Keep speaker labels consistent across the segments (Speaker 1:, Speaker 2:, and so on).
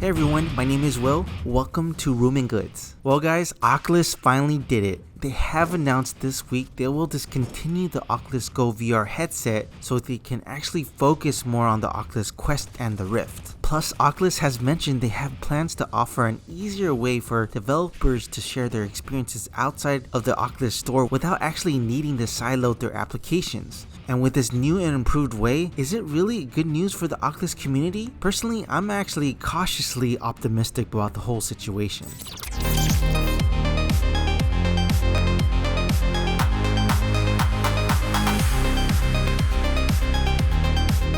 Speaker 1: everyone, my name is Will. Welcome to Room and Goods. Well guys, Oculus finally did it. They have announced this week they will discontinue the Oculus Go VR headset so they can actually focus more on the Oculus Quest and the Rift. Plus, Oculus has mentioned they have plans to offer an easier way for developers to share their experiences outside of the Oculus Store without actually needing to sideload their applications. And with this new and improved way, is it really good news for the Oculus community? Personally, I'm actually cautiously optimistic about the whole situation.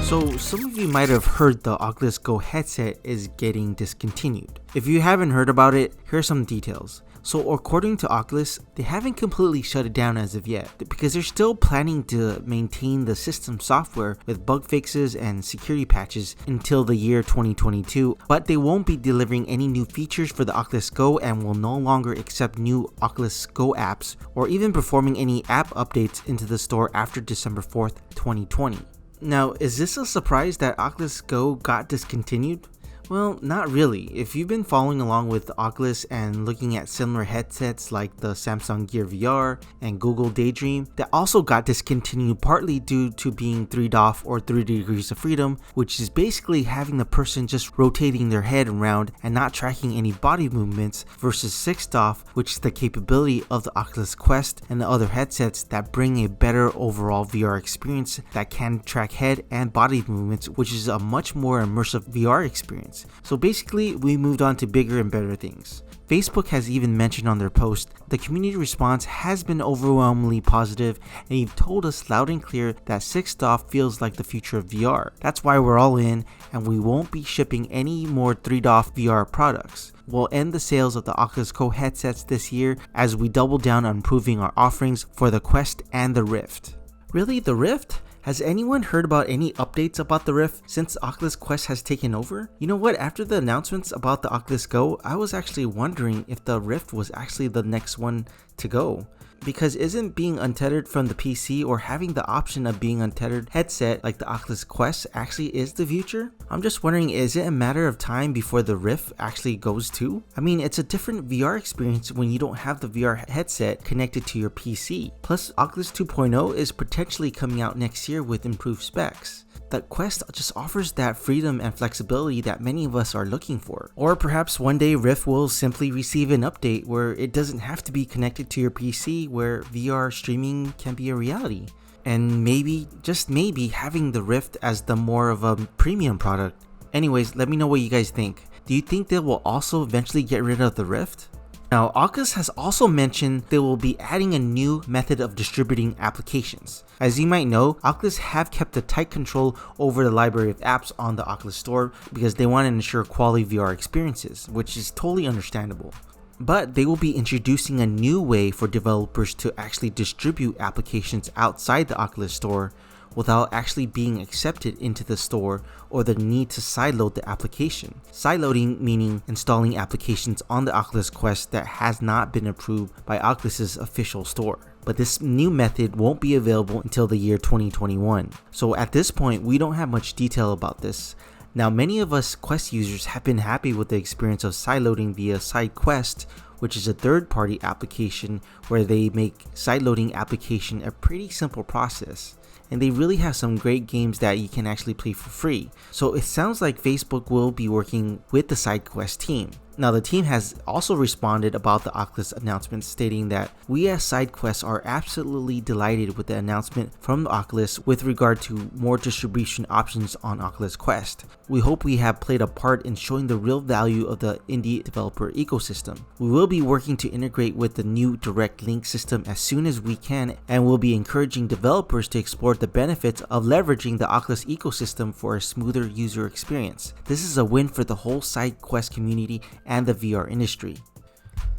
Speaker 1: So some of you might have heard the Oculus Go headset is getting discontinued. If you haven't heard about it, here are some details. So according to Oculus, they haven't completely shut it down as of yet because they're still planning to maintain the system software with bug fixes and security patches until the year 2022, but they won't be delivering any new features for the Oculus Go and will no longer accept new Oculus Go apps or even performing any app updates into the store after December 4th, 2020. Now, is this a surprise that Oculus Go got discontinued? Well, not really. If you've been following along with Oculus and looking at similar headsets like the Samsung Gear VR and Google Daydream, that also got discontinued partly due to being 3DoF or 3 degrees of freedom, which is basically having the person just rotating their head around and not tracking any body movements, versus 6DoF, which is the capability of the Oculus Quest and the other headsets that bring a better overall VR experience that can track head and body movements, which is a much more immersive VR experience. So basically, we moved on to bigger and better things. Facebook has even mentioned on their post, the community response has been overwhelmingly positive and you've told us loud and clear that 6DoF feels like the future of VR. That's why we're all in and we won't be shipping any more 3DoF VR products. We'll end the sales of the Oculus Go headsets this year as we double down on improving our offerings for the Quest and the Rift. Really, the Rift? Has anyone heard about any updates about the Rift since Oculus Quest has taken over? You know what, after the announcements about the Oculus Go, I was actually wondering if the Rift was actually the next one to go. Because isn't being untethered from the PC or having the option of being untethered headset like the Oculus Quest actually is the future? I'm just wondering, is it a matter of time before the Rift actually goes too? I mean, it's a different VR experience when you don't have the VR headset connected to your PC. Plus, Oculus 2.0 is potentially coming out next year with improved specs. The Quest just offers that freedom and flexibility that many of us are looking for. Or perhaps one day Rift will simply receive an update where it doesn't have to be connected to your PC, where VR streaming can be a reality. And maybe, just maybe, having the Rift as the more of a premium product. Anyways, let me know what you guys think. Do you think they will also eventually get rid of the Rift? Now, Oculus has also mentioned they will be adding a new method of distributing applications. As you might know, Oculus have kept a tight control over the library of apps on the Oculus Store because they want to ensure quality VR experiences, which is totally understandable. But they will be introducing a new way for developers to actually distribute applications outside the Oculus Store without actually being accepted into the store or the need to sideload the application. Sideloading meaning installing applications on the Oculus Quest that has not been approved by Oculus's official store. But this new method won't be available until the year 2021. So at this point, we don't have much detail about this. Now, many of us Quest users have been happy with the experience of sideloading via SideQuest, which is a third-party application where they make sideloading application a pretty simple process. And they really have some great games that you can actually play for free. So it sounds like Facebook will be working with the SideQuest team. Now, the team has also responded about the Oculus announcement, stating that we as SideQuest are absolutely delighted with the announcement from the Oculus with regard to more distribution options on Oculus Quest. We hope we have played a part in showing the real value of the indie developer ecosystem. We will be working to integrate with the new direct link system as soon as we can, and we'll be encouraging developers to explore the benefits of leveraging the Oculus ecosystem for a smoother user experience. This is a win for the whole SideQuest community and the VR industry.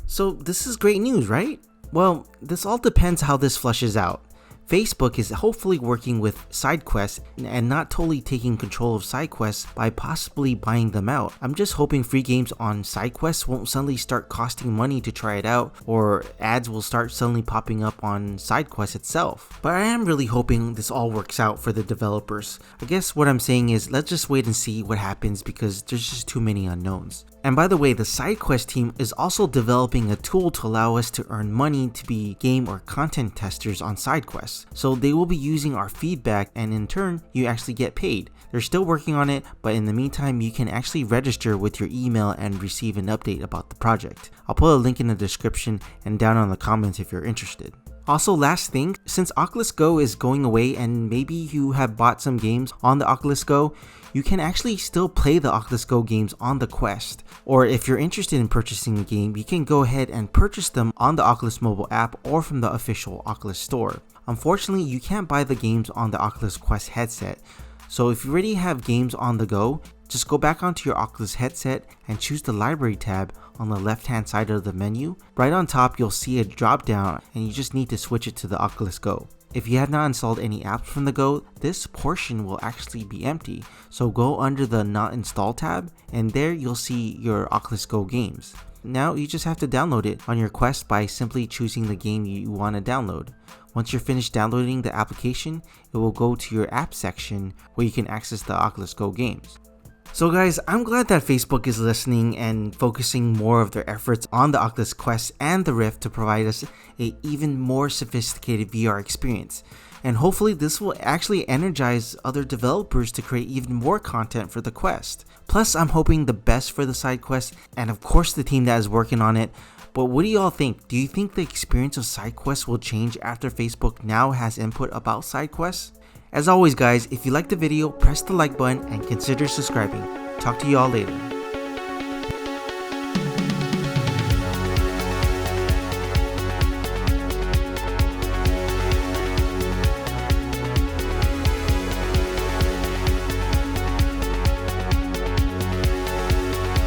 Speaker 1: So this is great news, right? Well, this all depends how this flushes out. Facebook is hopefully working with SideQuest and not totally taking control of SideQuest by possibly buying them out. I'm just hoping free games on SideQuest won't suddenly start costing money to try it out, or ads will start suddenly popping up on SideQuest itself. But I am really hoping this all works out for the developers. I guess what I'm saying is let's just wait and see what happens because there's just too many unknowns. And by the way, the SideQuest team is also developing a tool to allow us to earn money to be game or content testers on SideQuest. So they will be using our feedback and in turn, you actually get paid. They're still working on it, but in the meantime, you can actually register with your email and receive an update about the project. I'll put a link in the description and down on the comments if you're interested. Also, last thing, since Oculus Go is going away and maybe you have bought some games on the Oculus Go, you can actually still play the Oculus Go games on the Quest. Or if you're interested in purchasing a game, you can go ahead and purchase them on the Oculus mobile app or from the official Oculus Store. Unfortunately, you can't buy the games on the Oculus Quest headset. So if you already have games on the go, just go back onto your Oculus headset and choose the library tab on the left hand side of the menu. Right on top, you'll see a drop down and you just need to switch it to the Oculus Go. If you have not installed any apps from the Go, this portion will actually be empty. So go under the not installed tab and there you'll see your Oculus Go games. Now you just have to download it on your Quest by simply choosing the game you want to download. Once you're finished downloading the application, it will go to your app section where you can access the Oculus Go games. So guys, I'm glad that Facebook is listening and focusing more of their efforts on the Oculus Quest and the Rift to provide us an even more sophisticated VR experience. And hopefully this will actually energize other developers to create even more content for the Quest. Plus, I'm hoping the best for the SideQuest and of course the team that is working on it. But what do y'all think? Do you think the experience of SideQuest will change after Facebook now has input about SideQuest? As always guys, if you liked the video, press the like button and consider subscribing. Talk to y'all later.